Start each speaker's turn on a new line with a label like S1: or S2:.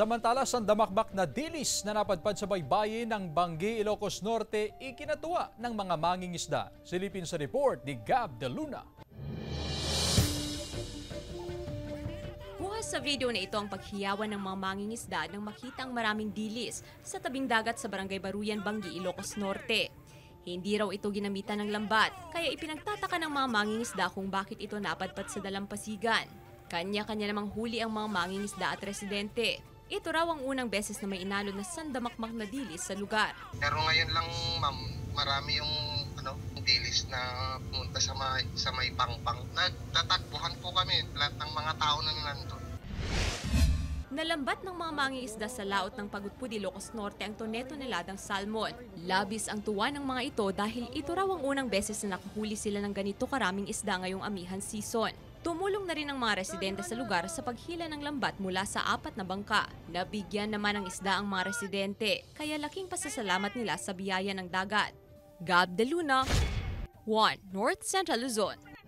S1: Samantala, sandamakmak na dilis na napadpad sa baybayin ng Bangi, Ilocos Norte, ikinatuwa ng mga mangingisda. Silipin sa report ni Gab De Luna.
S2: Kuha sa video na ito ang paghiyawan ng mga mangingisda nang makitang maraming dilis sa tabing dagat sa Barangay Baruyan, Bangi, Ilocos Norte. Hindi raw ito ginamitan ng lambat, kaya ipinagtataka ng mga mangingisda kung bakit ito napadpad sa dalampasigan. Kanya-kanya namang huli ang mga mangingisda at residente. Ito raw ang unang beses na may inalon na sandamakmak na dilis sa lugar.
S3: Pero ngayon lang, ma'am, marami yung dilis na pumunta sa may pangpang. Nagtatakbuhan po kami, lahat ng mga tao na nandun.
S2: Nalambat ng mga mangingisda sa laot ng Pagudpud, Ilocos Norte ang toneto-neladang salmon. Labis ang tuwa ng mga ito dahil ito raw ang unang beses na nakahuli sila ng ganito karaming isda ngayong amihan season. Tumulong na rin ang mga residente sa lugar sa paghila ng lambat mula sa 4 na bangka. Nabigyan naman ng isda ang mga residente, kaya laking pasasalamat nila sa biyaya ng dagat. Gab De Luna, 1 North Central Luzon.